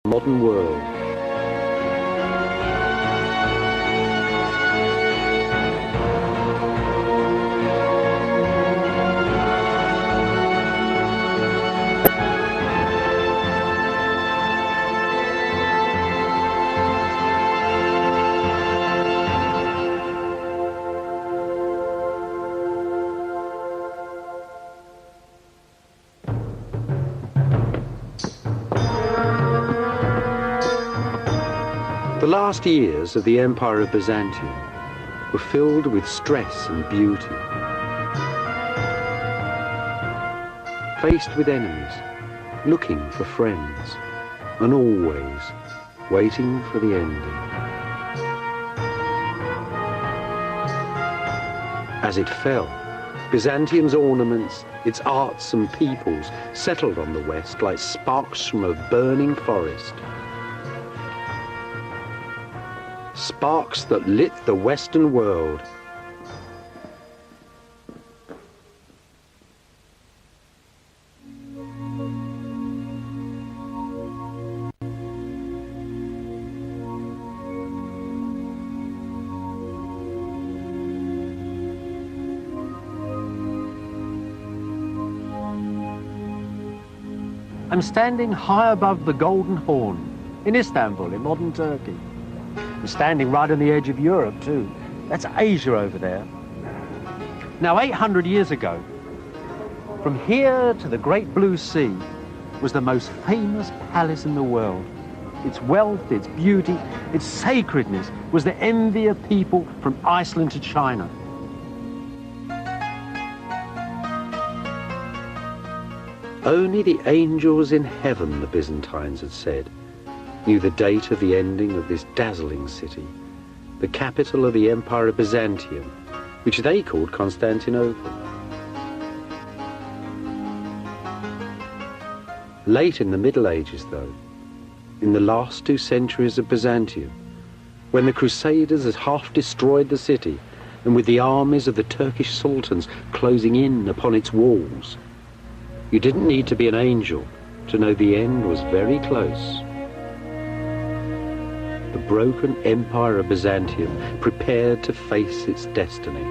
modern world. The last years of the Empire of Byzantium were filled with stress and beauty. Faced with enemies, looking for friends, and always waiting for the ending. As it fell, Byzantium's ornaments, its arts and peoples settled on the West like sparks from a burning forest. Sparks that lit the Western world. I'm standing high above the Golden Horn in Istanbul, in modern Turkey. I'm standing right on the edge of Europe too. That's Asia over there. Now 800 years ago, from here to the Great Blue Sea was the most famous palace in the world. Its wealth, its beauty, its sacredness was the envy of people from Iceland to China. Only the angels in heaven, the Byzantines had said, knew the date of the ending of this dazzling city, the capital of the Empire of Byzantium, which they called Constantin-V. Late in the Middle Ages, though, in the last 2 centuries of Byzantium, when the Crusaders had half destroyed the city, and with the armies of the Turkish sultans closing in upon its walls, you didn't need to be an angel to know the end was very close. The broken Empire of Byzantium prepared to face its destiny.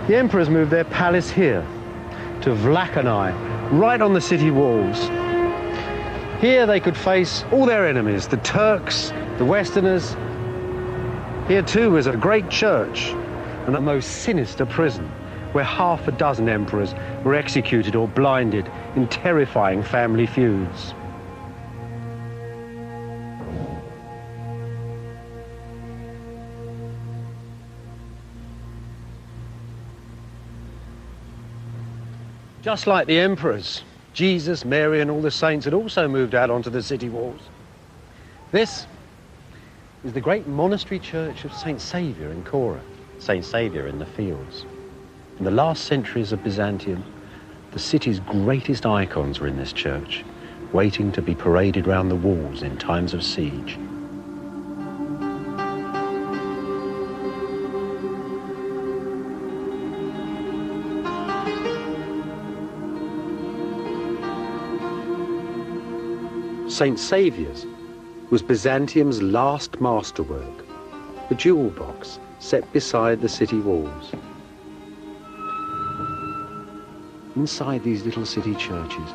The emperors moved their palace here, to Vlakanai, right on the city walls. Here they could face all their enemies, the Turks, the Westerners. Here too was a great church and a most sinister prison, where half a dozen emperors were executed or blinded in terrifying family feuds. Just like the emperors, Jesus, Mary, and all the saints had also moved out onto the city walls. This is the great monastery church of St. Saviour in Cora, St. Saviour in the fields. In the last centuries of Byzantium, the city's greatest icons were in this church, waiting to be paraded round the walls in times of siege. St. Saviour's was Byzantium's last masterwork, the jewel box set beside the city walls. Inside these little city churches,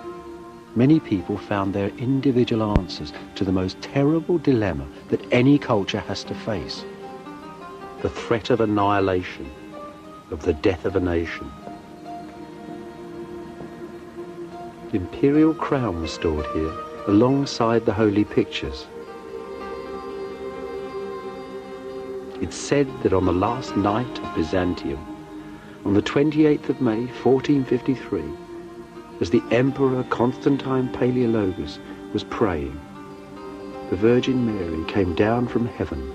many people found their individual answers to the most terrible dilemma that any culture has to face: the threat of annihilation, of the death of a nation. The imperial crown was stored here, alongside the holy pictures. It's said that on the last night of Byzantium, on the 28th of May, 1453, as the Emperor Constantin Paleologus was praying, the Virgin Mary came down from heaven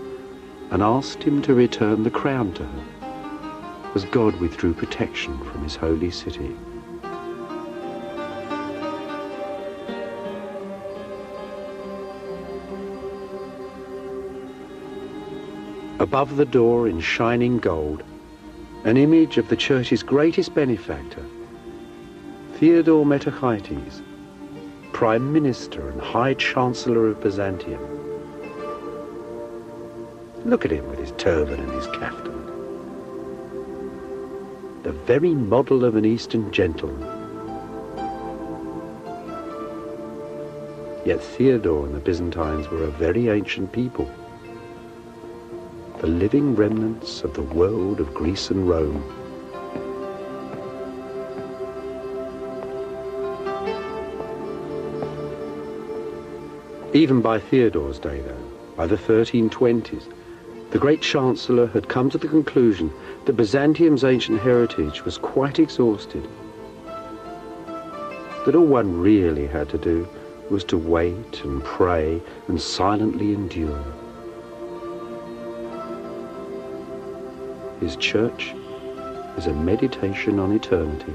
and asked him to return the crown to her, as God withdrew protection from his holy city. Above the door in shining gold, an image of the church's greatest benefactor, Theodore Metachites, Prime Minister and High Chancellor of Byzantium. Look at him with his turban and his caftan. The very model of an Eastern gentleman. Yet Theodore and the Byzantines were a very ancient people. The living remnants of the world of Greece and Rome. Even by Theodore's day, though, by the 1320s, the great Chancellor had come to the conclusion that Byzantium's ancient heritage was quite exhausted, that all one really had to do was to wait and pray and silently endure. His church is a meditation on eternity.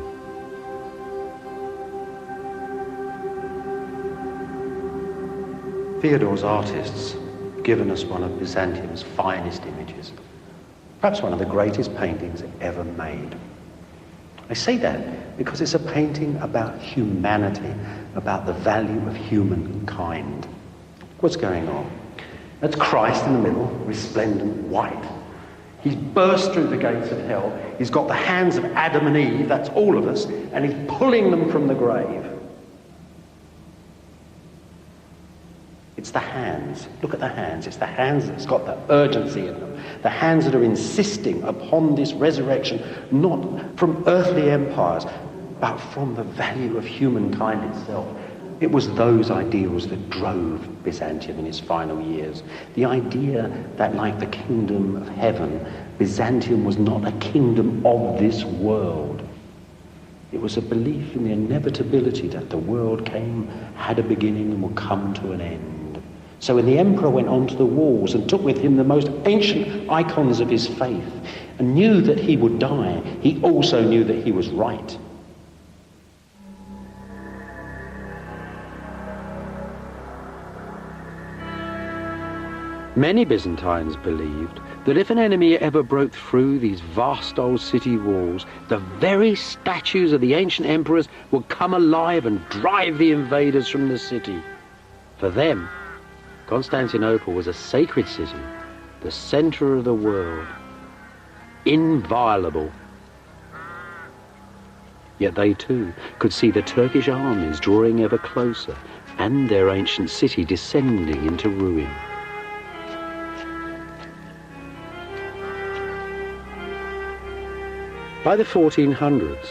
Theodore's artists have given us one of Byzantium's finest images, perhaps one of the greatest paintings ever made. I say that because it's a painting about humanity, about the value of humankind. What's going on? That's Christ in the middle, resplendent white. He's burst through the gates of hell. He's got the hands of Adam and Eve, that's all of us, and he's pulling them from the grave. It's the hands. Look at the hands. It's the hands that's got the urgency in them. The hands that are insisting upon this resurrection, not from earthly empires, but from the value of humankind itself. It was those ideals that drove Byzantium in its final years. The idea that, like the kingdom of heaven, Byzantium was not a kingdom of this world. It was a belief in the inevitability that the world had a beginning and would come to an end. So when the emperor went onto the walls and took with him the most ancient icons of his faith and knew that he would die, he also knew that he was right. Many Byzantines believed that if an enemy ever broke through these vast old city walls, the very statues of the ancient emperors would come alive and drive the invaders from the city. For them, Constantinople was a sacred city, the center of the world, inviolable. Yet they too could see the Turkish armies drawing ever closer and their ancient city descending into ruin. By the 1400s,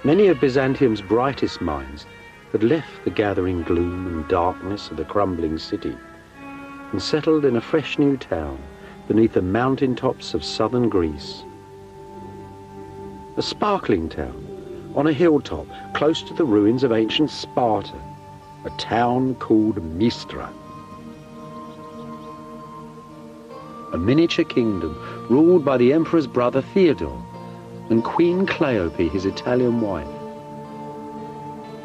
many of Byzantium's brightest minds had left the gathering gloom and darkness of the crumbling city and settled in a fresh new town beneath the mountain tops of southern Greece. A sparkling town on a hilltop close to the ruins of ancient Sparta, a town called Mystra. A miniature kingdom ruled by the emperor's brother Theodore and Queen Cleope, his Italian wife,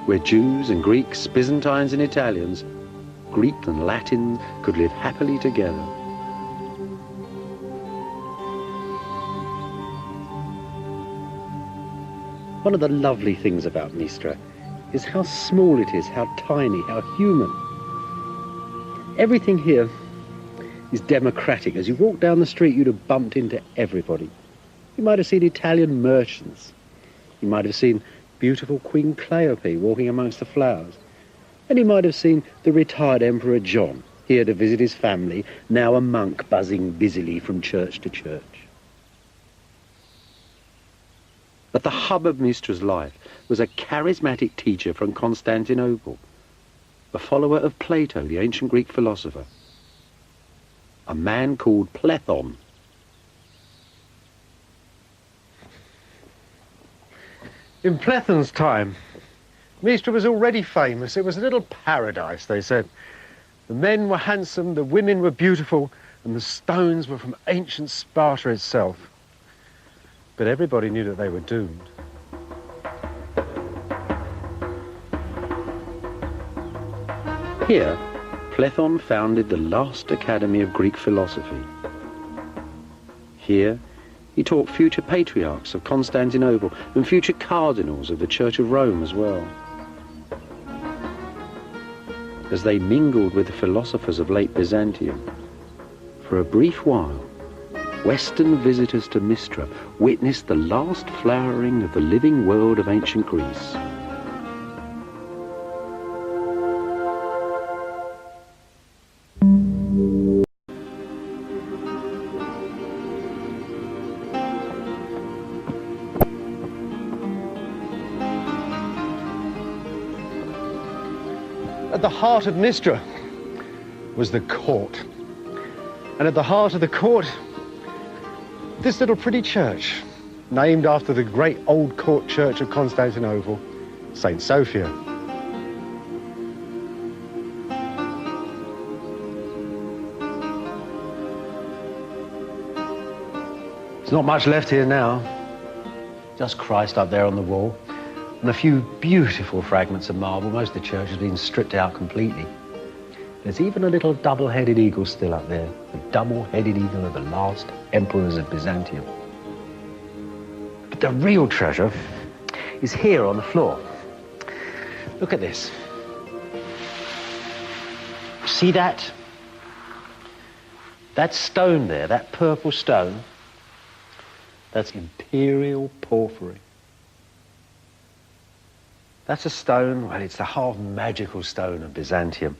where Jews and Greeks, Byzantines and Italians, Greek and Latin could live happily together. One of the lovely things about Mystra is how small it is, how tiny, how human. Everything here is democratic. As you walk down the street, you'd have bumped into everybody. You might have seen Italian merchants. You might have seen beautiful Queen Cleope walking amongst the flowers. And you might have seen the retired Emperor John, here to visit his family, now a monk buzzing busily from church to church. At the hub of Mystra's life was a charismatic teacher from Constantinople, a follower of Plato, the ancient Greek philosopher, a man called Plethon. In Plethon's time, Mystra was already famous. It was a little paradise, they said. The men were handsome, the women were beautiful, and the stones were from ancient Sparta itself. But everybody knew that they were doomed. Here, Plethon founded the last academy of Greek philosophy. Here, he taught future patriarchs of Constantinople and future cardinals of the Church of Rome as well. as they mingled with the philosophers of late Byzantium. For a brief while, Western visitors to Mistra witnessed the last flowering of the living world of ancient Greece. At the heart of Mistra was the court. And at the heart of the court, this little pretty church, named after the great old court church of Constantinople, St. Sophia. There's not much left here now. Just Christ up there on the wall, and a few beautiful fragments of marble. Most of the church has been stripped out completely. There's even a little double-headed eagle still up there, the double-headed eagle of the last emperors of Byzantium. But the real treasure is here on the floor. Look at this. See that? That stone there, that purple stone, that's imperial porphyry. That's a stone, well, it's the half magical stone of Byzantium.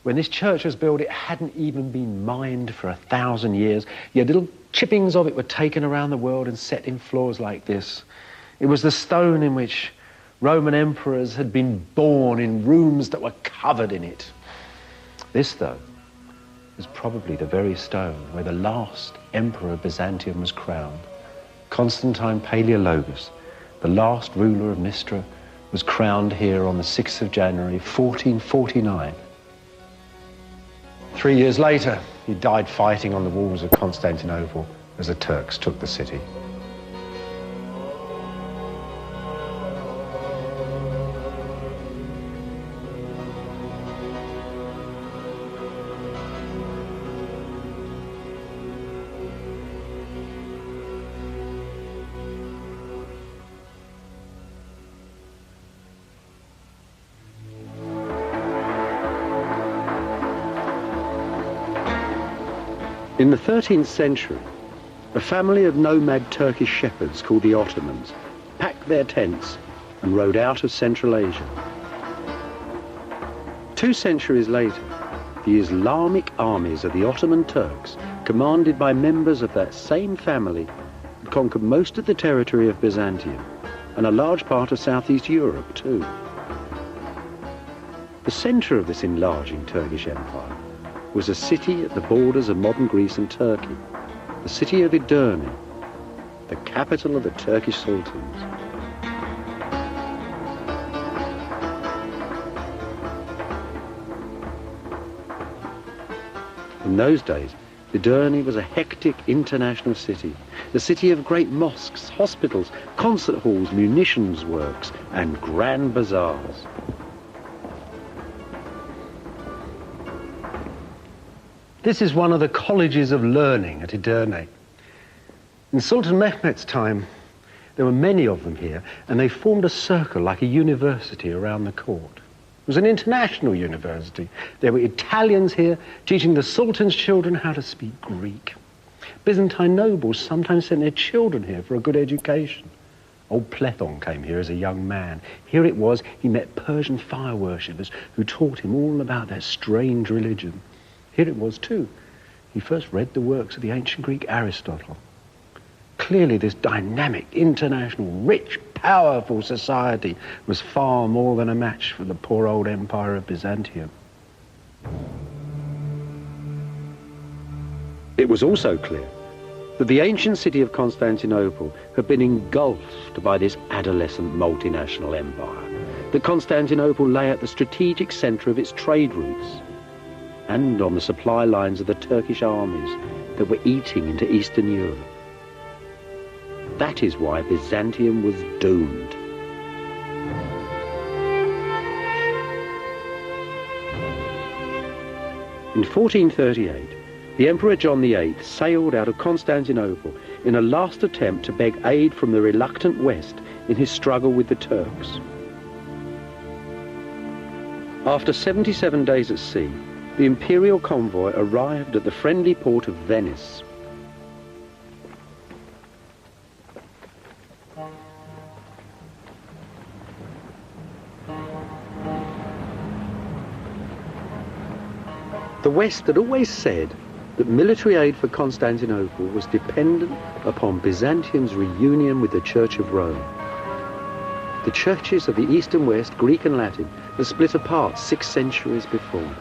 When this church was built, it hadn't even been mined for 1,000 years. Yet little chippings of it were taken around the world and set in floors like this. It was the stone in which Roman emperors had been born in rooms that were covered in it. This, though, is probably the very stone where the last emperor of Byzantium was crowned. Constantine-Paleologus, the last ruler of Mistra, was crowned here on the 6th of January, 1449. 3 years later, he died fighting on the walls of Constantinople as the Turks took the city. In the 13th century, a family of nomad Turkish shepherds called the Ottomans packed their tents and rode out of Central Asia. 2 centuries later, the Islamic armies of the Ottoman Turks, commanded by members of that same family, had conquered most of the territory of Byzantium and a large part of Southeast Europe too. The centre of this enlarging Turkish empire was a city at the borders of modern Greece and Turkey, the city of Edirne, the capital of the Turkish sultans. In those days, Edirne was a hectic international city, the city of great mosques, hospitals, concert halls, munitions works, and grand bazaars. This is one of the colleges of learning at Edirne. In Sultan Mehmet's time, there were many of them here, and they formed a circle like a university around the court. It was an international university. There were Italians here teaching the Sultan's children how to speak Greek. Byzantine nobles sometimes sent their children here for a good education. Old Plethon came here as a young man. Here it was, he met Persian fire worshippers who taught him all about their strange religion. Here it was too. He first read the works of the ancient Greek Aristotle. Clearly this dynamic, international, rich, powerful society was far more than a match for the poor old empire of Byzantium. It was also clear that the ancient city of Constantinople had been engulfed by this adolescent multinational empire, that Constantinople lay at the strategic centre of its trade routes and on the supply lines of the Turkish armies that were eating into Eastern Europe. That is why Byzantium was doomed. In 1438, the Emperor John VIII sailed out of Constantinople in a last attempt to beg aid from the reluctant West in his struggle with the Turks. After 77 days at sea, the imperial convoy arrived at the friendly port of Venice. The West had always said that military aid for Constantinople was dependent upon Byzantium's reunion with the Church of Rome. The churches of the East and West, Greek and Latin, had split apart 6 centuries before.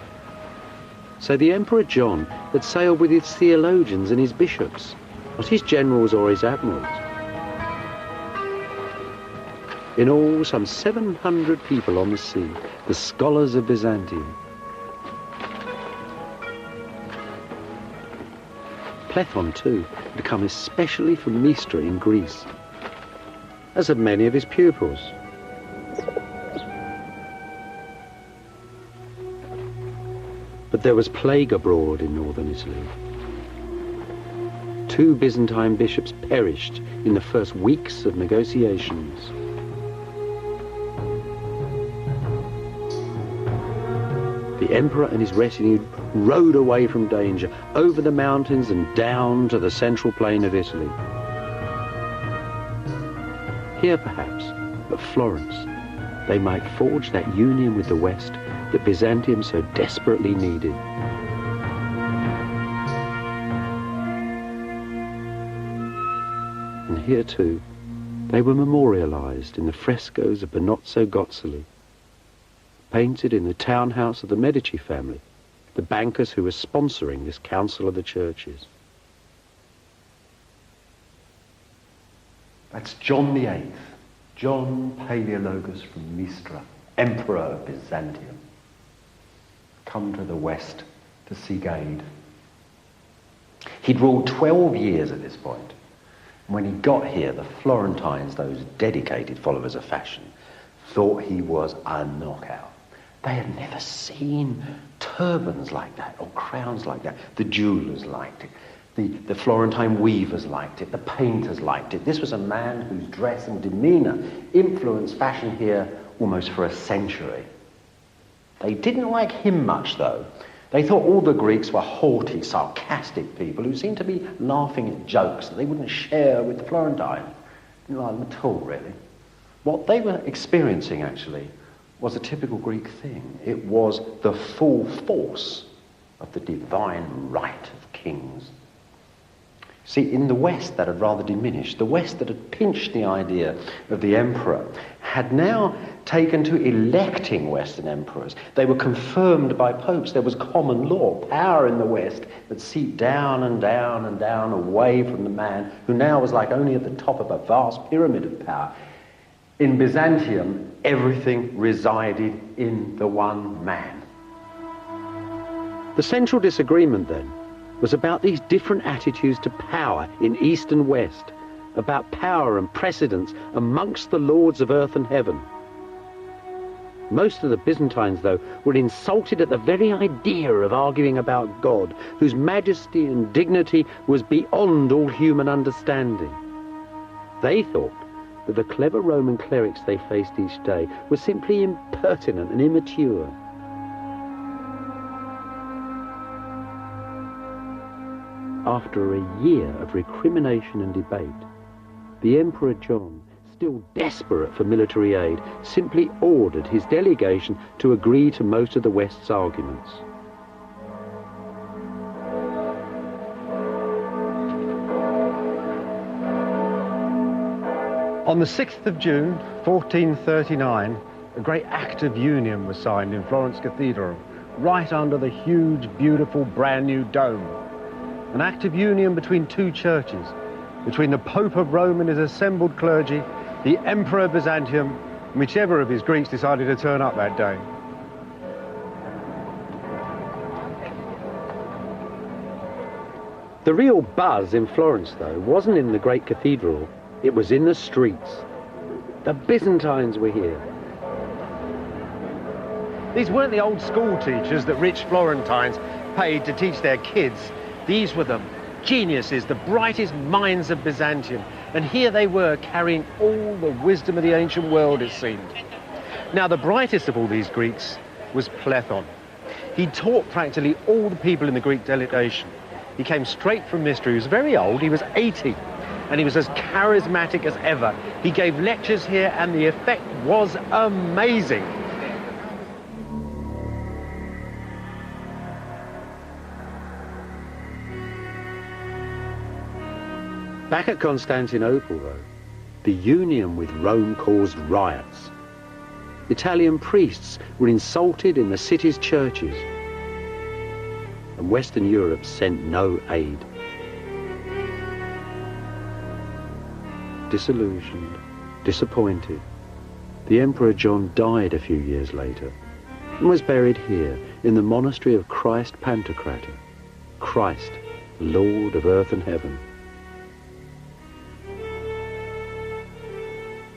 So the Emperor John had sailed with his theologians and his bishops, not his generals or his admirals. In all, some 700 people on the sea, the scholars of Byzantium. Plethon, too, had come especially from Mystra in Greece, as had many of his pupils. But there was plague abroad in northern Italy. 2 Byzantine bishops perished in the first weeks of negotiations. The emperor and his retinue rode away from danger, over the mountains and down to the central plain of Italy. Here, perhaps, at Florence, they might forge that union with the West that Byzantium so desperately needed. And here, too, they were memorialized in the frescoes of Benozzo Gozzoli, painted in the townhouse of the Medici family, the bankers who were sponsoring this Council of the Churches. That's John VIII, John Palaeologus from Mystra, Emperor of Byzantium, come to the West to seek aid. He'd ruled 12 years at this point. When he got here, the Florentines, those dedicated followers of fashion, thought he was a knockout. They had never seen turbans like that or crowns like that. The jewelers liked it. The Florentine weavers liked it. The painters liked it. This was a man whose dress and demeanour influenced fashion here almost for a century. They didn't like him much, though. They thought all the Greeks were haughty, sarcastic people who seemed to be laughing at jokes that they wouldn't share with the Florentines. Didn't like them at all, really. What they were experiencing, actually, was a typical Greek thing. It was the full force of the divine right of kings. See, in the West that had rather diminished. The West that had pinched the idea of the emperor had now taken to electing Western emperors. They were confirmed by popes. There was common law, power in the West that seeped down and down and down away from the man who now was like only at the top of a vast pyramid of power. In Byzantium, everything resided in the one man. The central disagreement then was about these different attitudes to power in East and West, about power and precedence amongst the lords of earth and heaven. Most of the Byzantines, though, were insulted at the very idea of arguing about God, whose majesty and dignity was beyond all human understanding. They thought that the clever Roman clerics they faced each day were simply impertinent and immature. After a year of recrimination and debate, the Emperor John, still desperate for military aid, simply ordered his delegation to agree to most of the West's arguments. On the 6th of June, 1439, a great act of union was signed in Florence Cathedral, right under the huge, beautiful, brand new dome. An act of union between 2 churches, between the Pope of Rome and his assembled clergy, the Emperor of Byzantium, and whichever of his Greeks decided to turn up that day. The real buzz in Florence, though, wasn't in the great cathedral, it was in the streets. The Byzantines were here. These weren't the old school teachers that rich Florentines paid to teach their kids. These were the geniuses, the brightest minds of Byzantium. And here they were, carrying all the wisdom of the ancient world, it seemed. Now, the brightest of all these Greeks was Plethon. He taught practically all the people in the Greek delegation. He came straight from Mystery. He was very old. He was 80. And he was as charismatic as ever. He gave lectures here, and the effect was amazing. Back at Constantinople, though, the union with Rome caused riots. Italian priests were insulted in the city's churches, and Western Europe sent no aid. Disillusioned, disappointed, the Emperor John died a few years later and was buried here in the monastery of Christ Pantocrator, Christ, Lord of earth and heaven.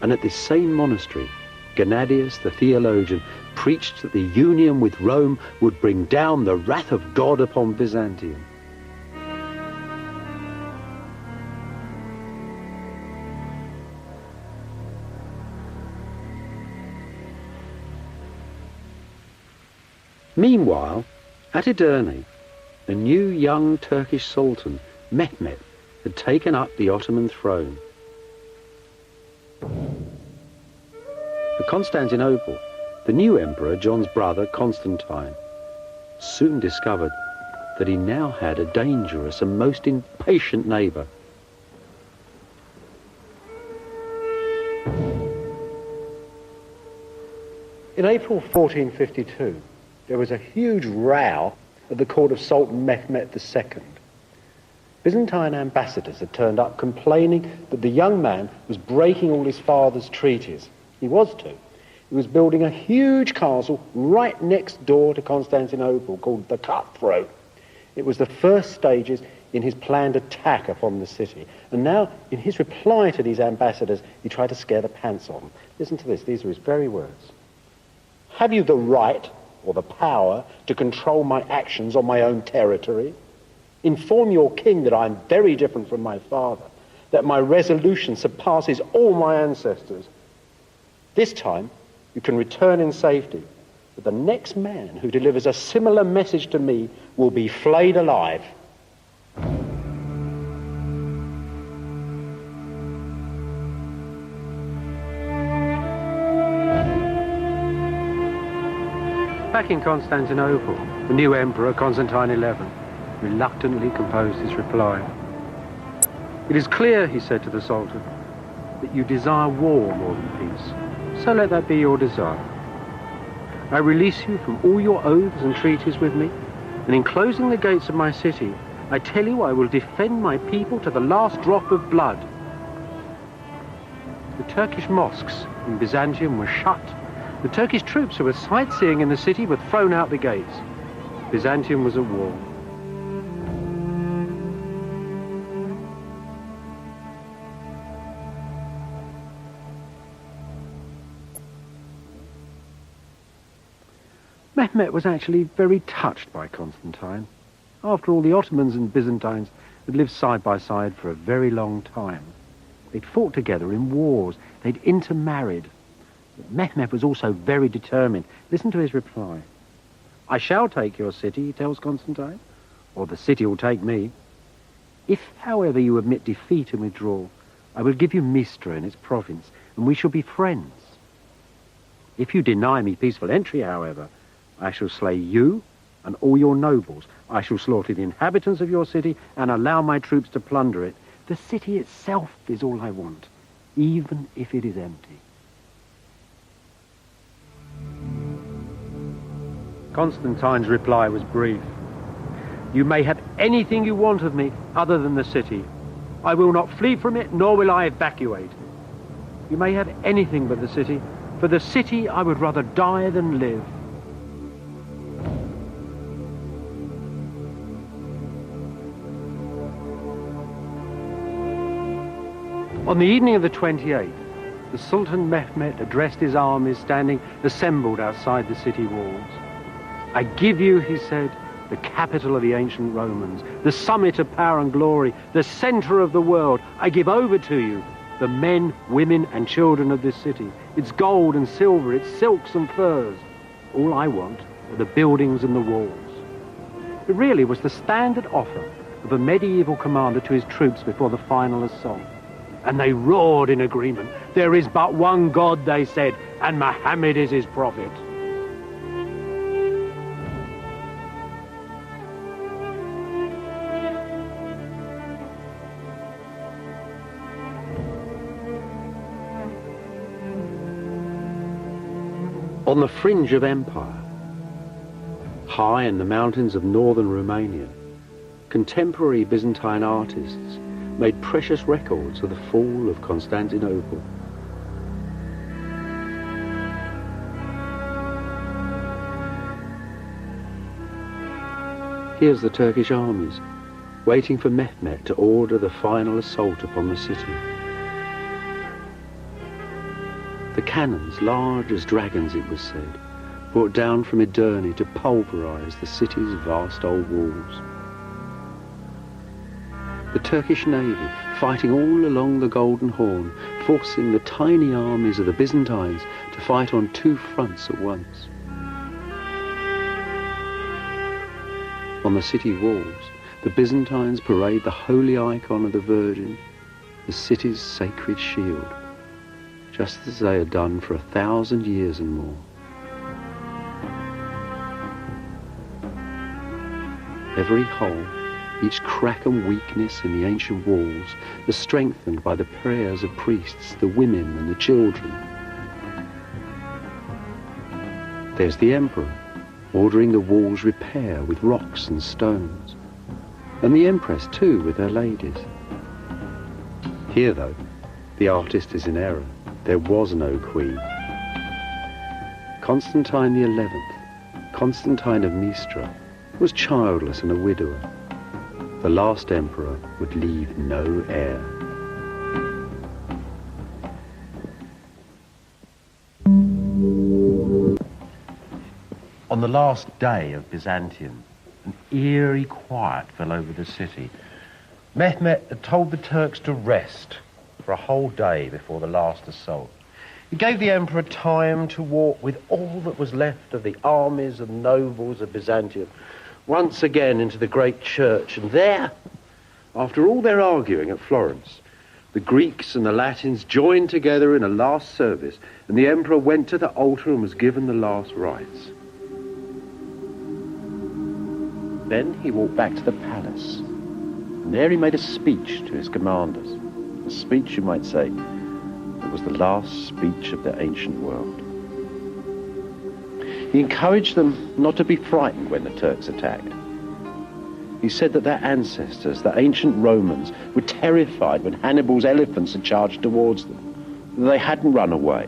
And at this same monastery, Gennadius the theologian preached that the union with Rome would bring down the wrath of God upon Byzantium. Meanwhile, at Edirne, a new young Turkish sultan, Mehmet, had taken up the Ottoman throne. At Constantinople, the new emperor, John's brother, Constantine, soon discovered that he now had a dangerous and most impatient neighbor. In April 1452, there was a huge row at the court of Sultan Mehmet II. Byzantine ambassadors had turned up complaining that the young man was breaking all his father's treaties. He was too. He was building a huge castle right next door to Constantinople called the Cutthroat. It was the first stages in his planned attack upon the city. And now, in his reply to these ambassadors, he tried to scare the pants on them. Listen to this. These are his very words. Have you the right or the power to control my actions on my own territory? Inform your king that I am very different from my father, that my resolution surpasses all my ancestors. This time, you can return in safety, but the next man who delivers a similar message to me will be flayed alive. Back in Constantinople, the new emperor, Constantine-XI, reluctantly composed his reply. It is clear, he said to the Sultan, that you desire war more than peace. So let that be your desire. I release you from all your oaths and treaties with me, and in closing the gates of my city, I tell you I will defend my people to the last drop of blood. The Turkish mosques in Byzantium were shut. The Turkish troops who were sightseeing in the city were thrown out the gates. Byzantium was at war. Mehmet was actually very touched by Constantine. After all, the Ottomans and Byzantines had lived side by side for a very long time. They'd fought together in wars. They'd intermarried. But Mehmet was also very determined. Listen to his reply. I shall take your city, he tells Constantine, or the city will take me. If, however, you admit defeat and withdraw, I will give you Mistra and its province, and we shall be friends. If you deny me peaceful entry, however, I shall slay you and all your nobles. I shall slaughter the inhabitants of your city and allow my troops to plunder it. The city itself is all I want, even if it is empty. Constantine's reply was brief. You may have anything you want of me other than the city. I will not flee from it, nor will I evacuate. You may have anything but the city. For the city I would rather die than live. On the evening of the 28th, the Sultan Mehmet addressed his armies standing assembled outside the city walls. I give you, he said, the capital of the ancient Romans, the summit of power and glory, the center of the world. I give over to you the men, women, and children of this city, its gold and silver, its silks and furs. All I want are the buildings and the walls. It really was the standard offer of a medieval commander to his troops before the final assault. And they roared in agreement. There is but one God, they said, and Muhammad is his prophet. On the fringe of empire, high in the mountains of northern Romania, contemporary Byzantine artists made precious records of the fall of Constantinople. Here's the Turkish armies, waiting for Mehmet to order the final assault upon the city. The cannons, large as dragons it was said, brought down from Edirne to pulverize the city's vast old walls. The Turkish navy, fighting all along the Golden Horn, forcing the tiny armies of the Byzantines to fight on two fronts at once. On the city walls, the Byzantines parade the holy icon of the Virgin, the city's sacred shield, just as they had done for 1,000 years and more. Every hole, each crack and weakness in the ancient walls was strengthened by the prayers of priests, the women and the children. There's the emperor, ordering the walls repair with rocks and stones, and the empress too with her ladies. Here, though, the artist is in error. There was no queen. Constantine XI, Constantine of Mistra, was childless and a widower. The last emperor would leave no heir. On the last day of Byzantium, an eerie quiet fell over the city. Mehmet had told the Turks to rest for a whole day before the last assault. He gave the emperor time to walk with all that was left of the armies and nobles of Byzantium once again into the great church, and there, after all their arguing at Florence, the Greeks and the Latins joined together in a last service, and the emperor went to the altar and was given the last rites. Then he walked back to the palace, and there he made a speech to his commanders. A speech, you might say, that was the last speech of the ancient world. He encouraged them not to be frightened when the Turks attacked. He said that their ancestors, the ancient Romans, were terrified when Hannibal's elephants had charged towards them, that they hadn't run away.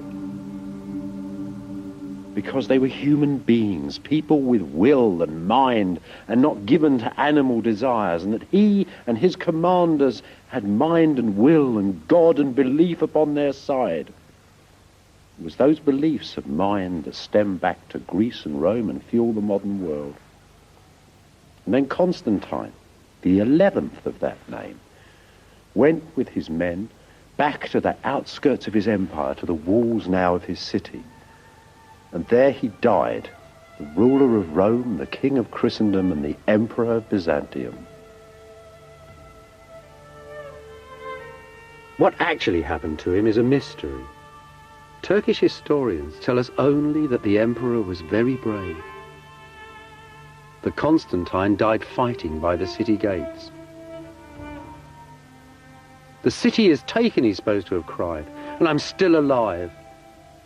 Because they were human beings, people with will and mind, and not given to animal desires, and that he and his commanders had mind and will and God and belief upon their side. It was those beliefs of mind that stem back to Greece and Rome and fuel the modern world. And then Constantine, the 11th of that name, went with his men back to the outskirts of his empire, to the walls now of his city. And there he died, the ruler of Rome, the king of Christendom, and the emperor of Byzantium. What actually happened to him is a mystery. Turkish historians tell us only that the emperor was very brave. That Constantine died fighting by the city gates. "The city is taken," he's supposed to have cried, "and I'm still alive."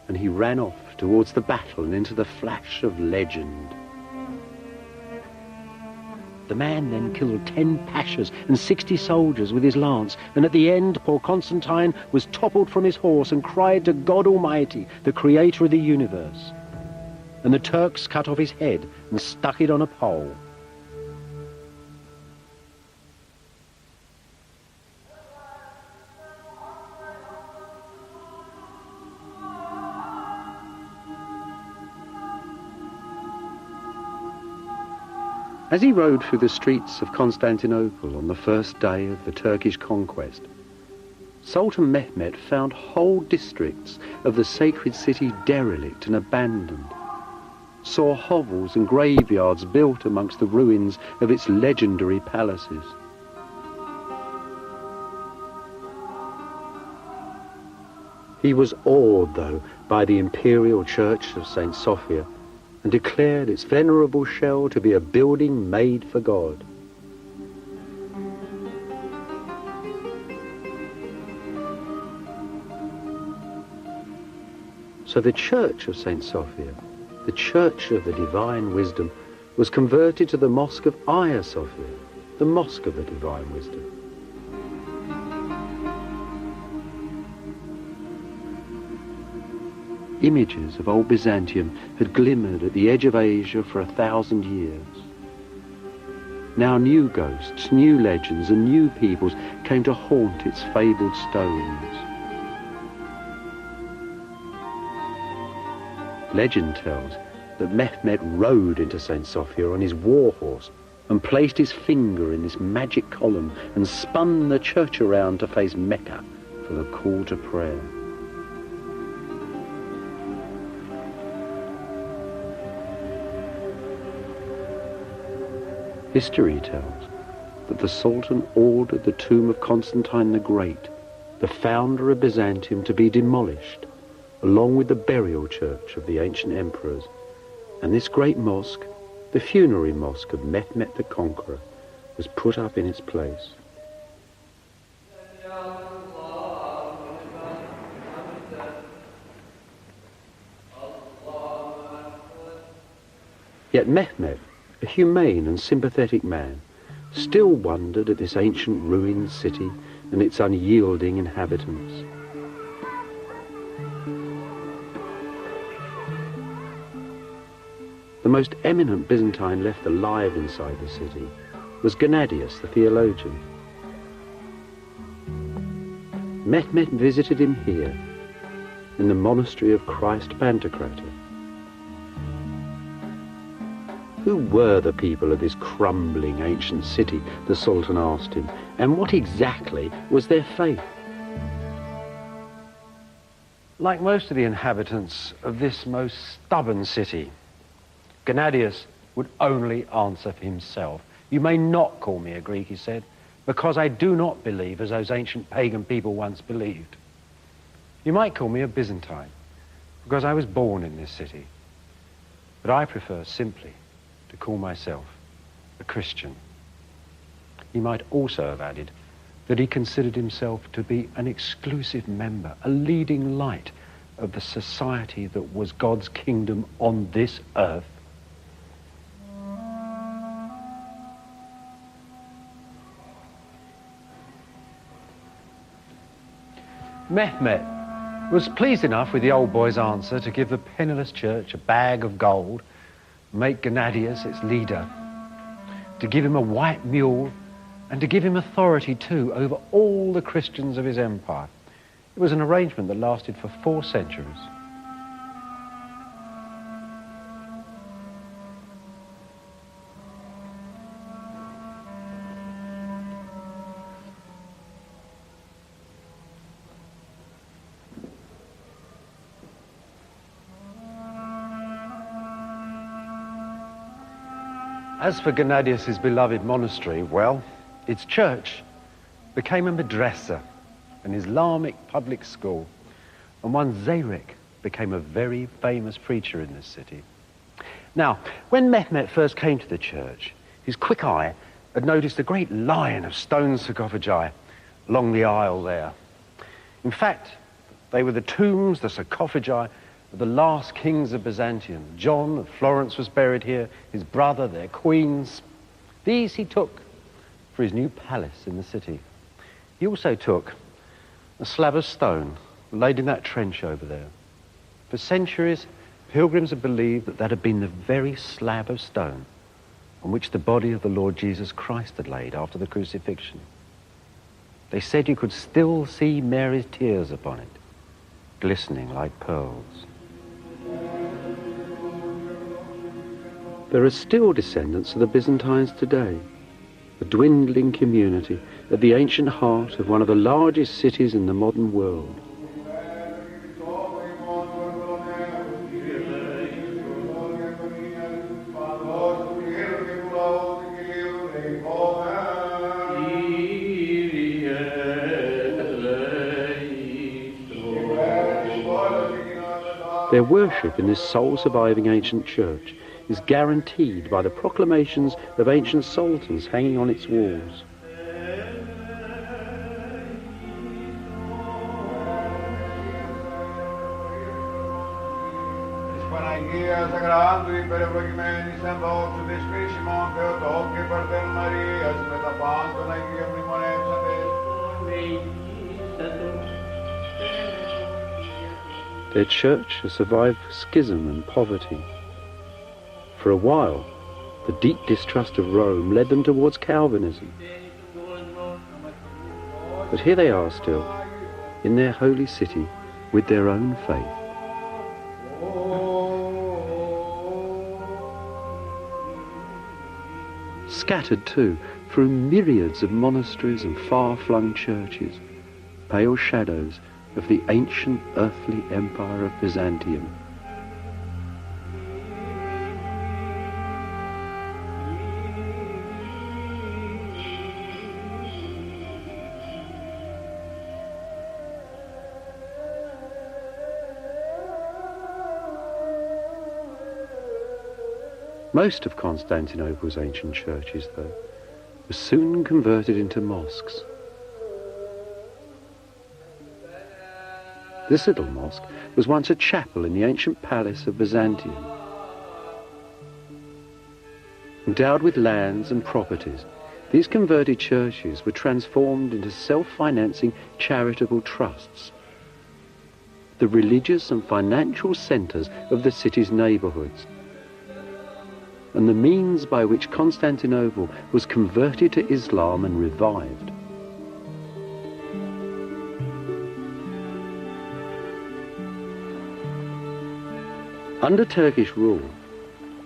And he ran off towards the battle and into the flash of legend. The man then killed 10 pashas and 60 soldiers with his lance, and at the end poor Constantine was toppled from his horse and cried to God Almighty, the creator of the universe. And the Turks cut off his head and stuck it on a pole. As he rode through the streets of Constantinople on the first day of the Turkish conquest, Sultan Mehmet found whole districts of the sacred city derelict and abandoned. saw hovels and graveyards built amongst the ruins of its legendary palaces. He was awed, though, by the Imperial Church of St. Sophia, and declared its venerable shell to be a building made for God. So the Church of St. Sophia, the Church of the Divine Wisdom, was converted to the Mosque of Hagia Sophia, the Mosque of the Divine Wisdom. Images of old Byzantium had glimmered at the edge of Asia for 1,000 years. Now new ghosts, new legends and new peoples came to haunt its fabled stones. Legend tells that Mehmet rode into St. Sophia on his war horse and placed his finger in this magic column and spun the church around to face Mecca for the call to prayer. History tells that the Sultan ordered the tomb of Constantine the Great, the founder of Byzantium, to be demolished, along with the burial church of the ancient emperors, and this great mosque, the funerary mosque of Mehmet the Conqueror, was put up in its place. Yet Mehmet, a humane and sympathetic man, still wondered at this ancient ruined city and its unyielding inhabitants. The most eminent Byzantine left alive inside the city was Gennadius, the theologian. Mehmet visited him here, in the monastery of Christ Pantocrator. Who were the people of this crumbling ancient city, the Sultan asked him, and what exactly was their faith? Like most of the inhabitants of this most stubborn city, Gennadius would only answer for himself. You may not call me a Greek, he said, because I do not believe as those ancient pagan people once believed. You might call me a Byzantine, because I was born in this city. But I prefer simply to call myself a Christian. He might also have added that he considered himself to be an exclusive member, a leading light of the society that was God's kingdom on this earth. Mehmet was pleased enough with the old boy's answer to give the penniless church a bag of gold, make Gennadius its leader, to give him a white mule, and to give him authority too over all the Christians of his empire. It was an arrangement that lasted for 4 centuries. As for Gennadius's beloved monastery, well, its church became a madrasa, an Islamic public school, and one Zarek became a very famous preacher in this city. Now, when Mehmet first came to the church, his quick eye had noticed a great line of stone sarcophagi along the aisle there. In fact, they were the tombs, the sarcophagi, of the last kings of Byzantium. John of Florence was buried here, his brother, their queens. These he took for his new palace in the city. He also took a slab of stone laid in that trench over there. For centuries, pilgrims had believed that that had been the very slab of stone on which the body of the Lord Jesus Christ had laid after the crucifixion. They said you could still see Mary's tears upon it, glistening like pearls. There are still descendants of the Byzantines today, a dwindling community at the ancient heart of one of the largest cities in the modern world. Their worship in this sole surviving ancient church is guaranteed by the proclamations of ancient sultans hanging on its walls. Their church has survived schism and poverty. For a while, the deep distrust of Rome led them towards Calvinism. But here they are still, in their holy city, with their own faith. Scattered too, through myriads of monasteries and far-flung churches, pale shadows of the ancient earthly empire of Byzantium. Most of Constantinople's ancient churches, though, were soon converted into mosques. This little mosque was once a chapel in the ancient palace of Byzantium. Endowed with lands and properties, these converted churches were transformed into self-financing charitable trusts, the religious and financial centres of the city's neighbourhoods, and the means by which Constantinople was converted to Islam and revived. Under Turkish rule,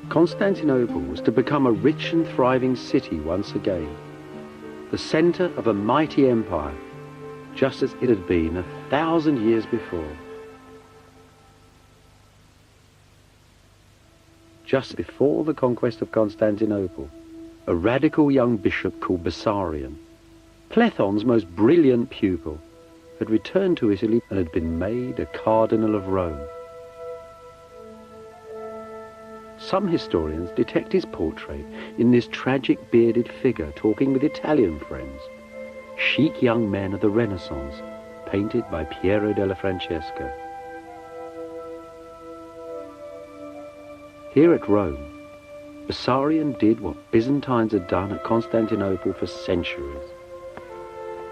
Constantinople was to become a rich and thriving city once again, the centre of a mighty empire, just as it had been 1,000 years before. Just before the conquest of Constantinople, a radical young bishop called Bessarion, Plethon's most brilliant pupil, had returned to Italy and had been made a cardinal of Rome. Some historians detect his portrait in this tragic bearded figure talking with Italian friends, chic young men of the Renaissance, painted by Piero della Francesca. Here at Rome, Bessarion did what Byzantines had done at Constantinople for centuries.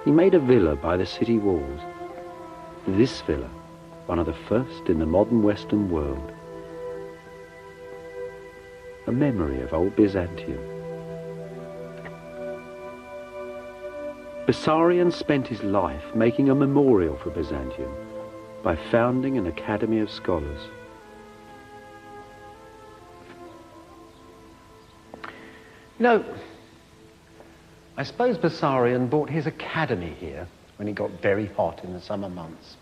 He made a villa by the city walls. This villa, one of the first in the modern Western world. A memory of old Byzantium. Bessarion spent his life making a memorial for Byzantium by founding an academy of scholars. You know, I suppose Bessarion bought his academy here when it got very hot in the summer months.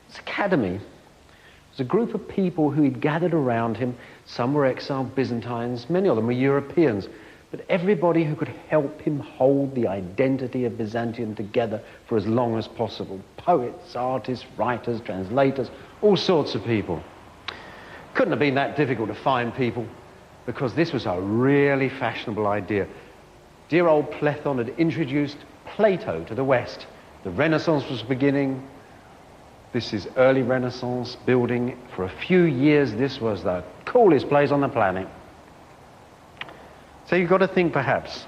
This academy was a group of people who he'd gathered around him. Some were exiled Byzantines, many of them were Europeans, but everybody who could help him hold the identity of Byzantium together for as long as possible. Poets, artists, writers, translators, all sorts of people. Couldn't have been that difficult to find people, because this was a really fashionable idea. Dear old Plethon had introduced Plato to the West. The Renaissance was beginning. This is early Renaissance building. For a few years, this was the coolest place on the planet. So you've got to think, perhaps,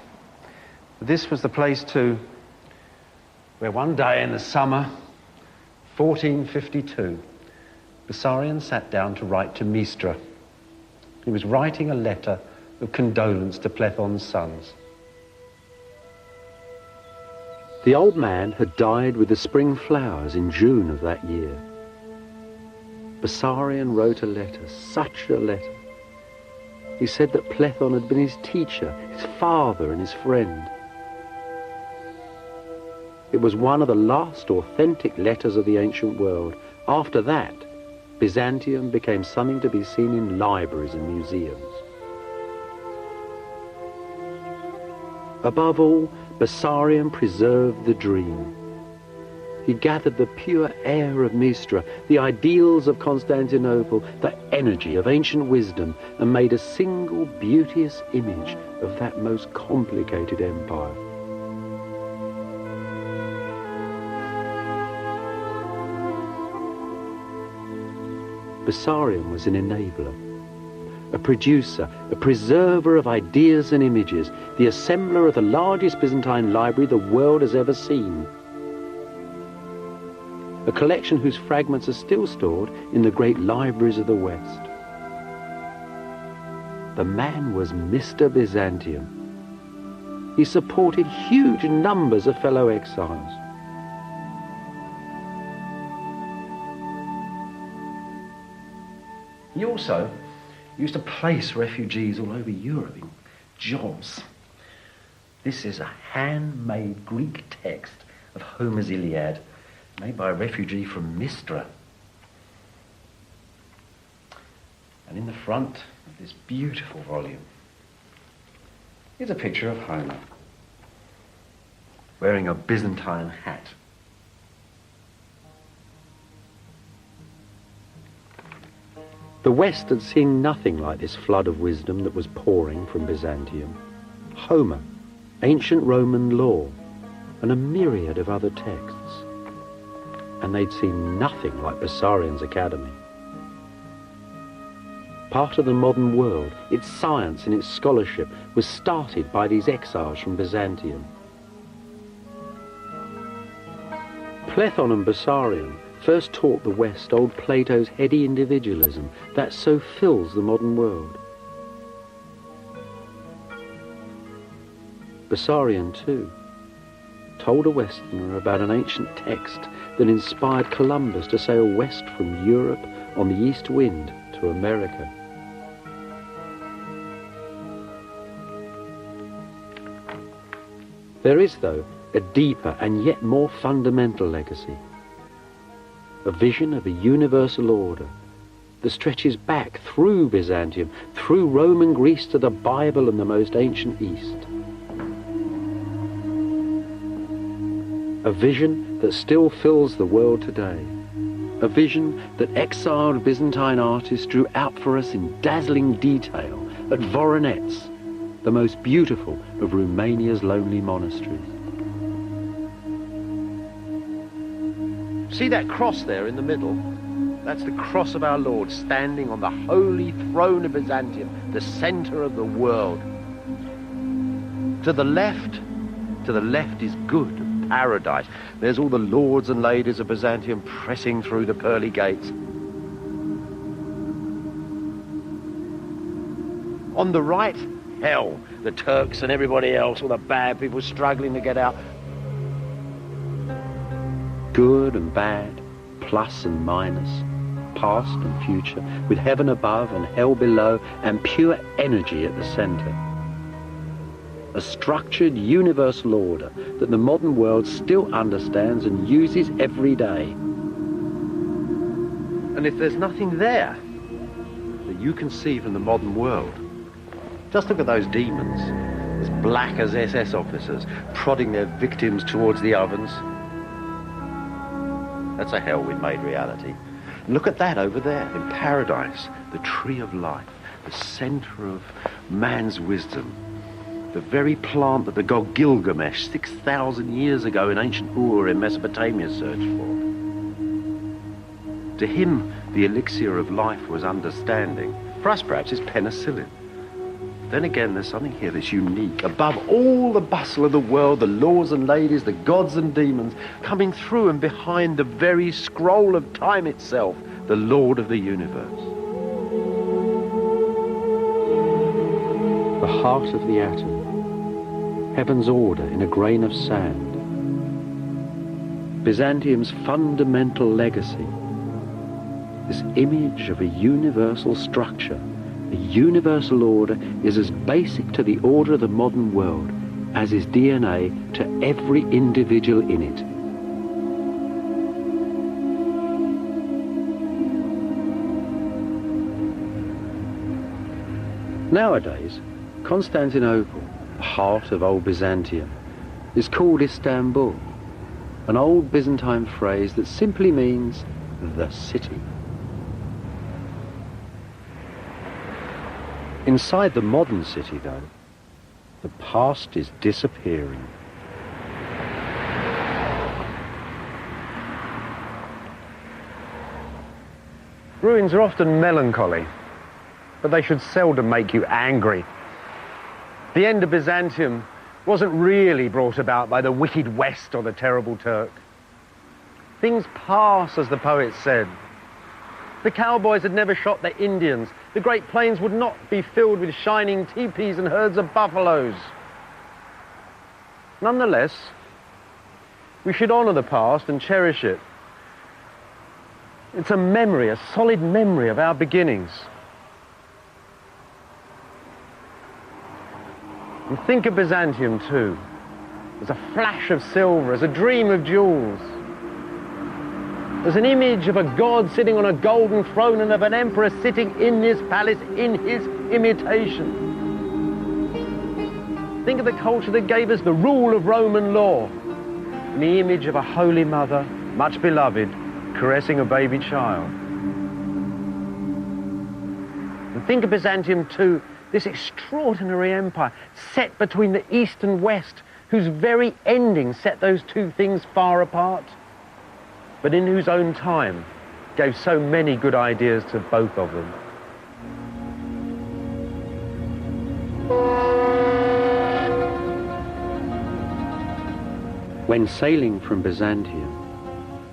this was the place too where one day in the summer, 1452, Bessarion sat down to write to Mistra. He was writing a letter of condolence to Plethon's sons. The old man had died with the spring flowers in June of that year. Bessarion wrote a letter, such a letter. He said that Plethon had been his teacher, his father and his friend. It was one of the last authentic letters of the ancient world. After that, Byzantium became something to be seen in libraries and museums. Above all, Bessarion preserved the dream. He gathered the pure air of Mistra, the ideals of Constantinople, the energy of ancient wisdom, and made a single beauteous image of that most complicated empire. Bessarion was an enabler, a producer, a preserver of ideas and images, the assembler of the largest Byzantine library the world has ever seen. A collection whose fragments are still stored in the great libraries of the West. The man was Mr. Byzantium. He supported huge numbers of fellow exiles. He also used to place refugees all over Europe in jobs. This is a handmade Greek text of Homer's Iliad, made by a refugee from Mistra. And in the front of this beautiful volume is a picture of Homer wearing a Byzantine hat. The West had seen nothing like this flood of wisdom that was pouring from Byzantium. Homer, ancient Roman law, and a myriad of other texts. And they'd seen nothing like Bessarion's academy. Part of the modern world, its science and its scholarship, was started by these exiles from Byzantium. Plethon and Bessarion first taught the West old Plato's heady individualism that so fills the modern world. Bessarion, too, told a Westerner about an ancient text that inspired Columbus to sail west from Europe on the east wind to America. There is, though, a deeper and yet more fundamental legacy. A vision of a universal order that stretches back through Byzantium, through Roman Greece to the Bible and the most ancient East. A vision that still fills the world today. A vision that exiled Byzantine artists drew out for us in dazzling detail at Voronezh, the most beautiful of Romania's lonely monasteries. See that cross there in the middle? That's the cross of our Lord standing on the holy throne of Byzantium, the center of the world. To the left is good and paradise. There's all the lords and ladies of Byzantium pressing through the pearly gates. On the right, hell, the Turks and everybody else, all the bad people struggling to get out. Good and bad, plus and minus, past and future, with heaven above and hell below, and pure energy at the center. A structured universal order that the modern world still understands and uses every day. And if there's nothing there that you can see from the modern world, just look at those demons, as black as SS officers, prodding their victims towards the ovens. That's a hell we've made reality. Look at that over there in paradise, the tree of life, the center of man's wisdom, the very plant that the god Gilgamesh 6,000 years ago in ancient Ur in Mesopotamia searched for. To him, the elixir of life was understanding. For us, perhaps, it's penicillin. Then again, there's something here that's unique. Above all the bustle of the world, the lords and ladies, the gods and demons, coming through and behind the very scroll of time itself, the Lord of the universe. The heart of the atom, heaven's order in a grain of sand. Byzantium's fundamental legacy, this image of a universal structure. A universal order is as basic to the order of the modern world as is DNA to every individual in it. Nowadays, Constantinople, the heart of old Byzantium, is called Istanbul. an old Byzantine phrase that simply means the city. Inside the modern city, though, the past is disappearing. Ruins are often melancholy, but they should seldom make you angry. The end of Byzantium wasn't really brought about by the wicked West or the terrible Turk. Things pass, as the poet said. The cowboys had never shot their Indians. The Great Plains would not be filled with shining teepees and herds of buffaloes. Nonetheless, we should honor the past and cherish it. It's a memory, a solid memory of our beginnings. And think of Byzantium too, as a flash of silver, as a dream of jewels, as an image of a god sitting on a golden throne and of an emperor sitting in this palace in his imitation. Think of the culture that gave us the rule of Roman law, and the image of a holy mother, much beloved, caressing a baby child. And think of Byzantium too, this extraordinary empire set between the East and West, whose very ending set those two things far apart, but in whose own time gave so many good ideas to both of them. When sailing from Byzantium,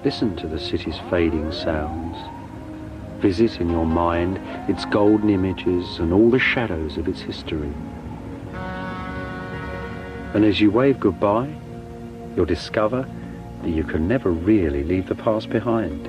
listen to the city's fading sounds. Visit in your mind its golden images and all the shadows of its history. And as you wave goodbye, you'll discover that you can never really leave the past behind.